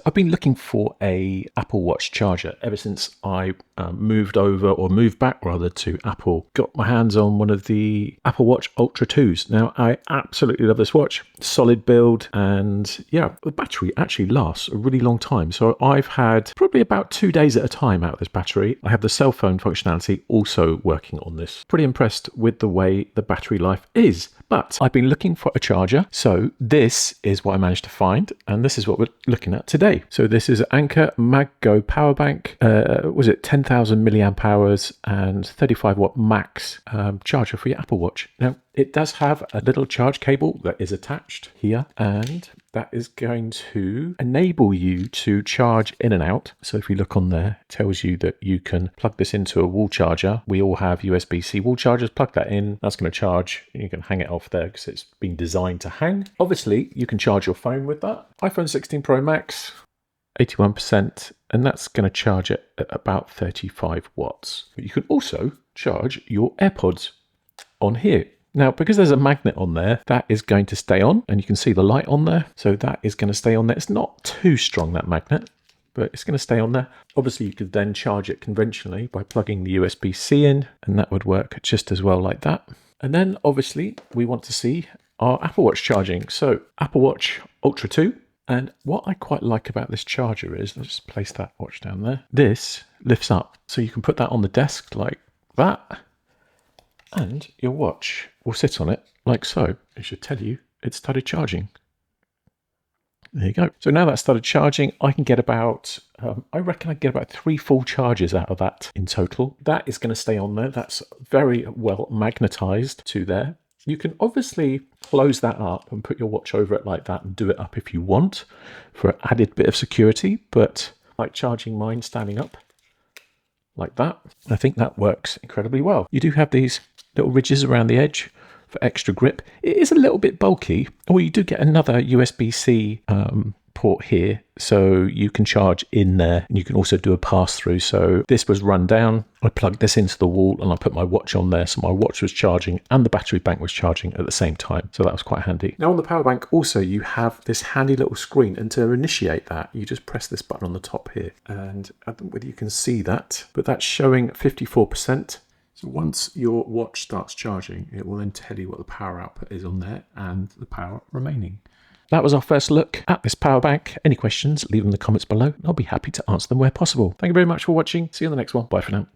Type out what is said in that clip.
I've been looking for a Apple Watch charger ever since I moved back to Apple. Got my hands on one of the Apple Watch Ultra 2s. Now, I absolutely love this watch. Solid build, and yeah, the battery actually lasts a really long time. So I've had probably about 2 days at a time out of this battery. I have the cell phone functionality also working on this. Pretty impressed with the way the battery life is. But I've been looking for a charger, so this is what I managed to find, and this is what we're looking at today. So this is Anker MagGo power bank. Was it 10,000 milliamp hours and 35 watt max charger for your Apple Watch. Now, it does have a little charge cable that is attached here, and that is going to enable you to charge in and out. So if you look on there, it tells you that you can plug this into a wall charger. We all have USB-C wall chargers. Plug that in. That's going to charge. You can hang it off there because it's been designed to hang. Obviously, you can charge your phone with that. iPhone 16 Pro Max, 81%, and that's going to charge it at about 35 watts. But you can also charge your AirPods on here. Now, because there's a magnet on there, that is going to stay on, and you can see the light on there. So that is going to stay on there. It's not too strong, that magnet, but it's going to stay on there. Obviously, you could then charge it conventionally by plugging the USB-C in, and that would work just as well like that. And then, obviously, we want to see our Apple Watch charging. So, Apple Watch Ultra 2. And what I quite like about this charger is, let's just place that watch down there. This lifts up, so you can put that on the desk like that, and your watch will sit on it like so. It should tell you it started charging. There you go. So now that started charging, I can get about, I reckon I get about 3 full charges out of that in total. That is going to stay on there. That's very well magnetized to there. You can obviously close that up and put your watch over it like that and do it up if you want for an added bit of security, but I like charging mine standing up like that. I think that works incredibly well. You do have these little ridges around the edge for extra grip. It is a little bit bulky. Or you do get another USB-C port here, so you can charge in there, and you can also do a pass-through. So this was run down. I plugged this into the wall and I put my watch on there, so my watch was charging and the battery bank was charging at the same time. So that was quite handy. Now on the power bank also you have this handy little screen, and to initiate that you just press this button on the top here, and I don't know whether you can see that, but that's showing 54%. So once your watch starts charging, it will then tell you what the power output is on there and the power remaining. That was our first look at this power bank. Any questions, leave them in the comments below, and I'll be happy to answer them where possible. Thank you very much for watching. See you in the next one. Bye for now.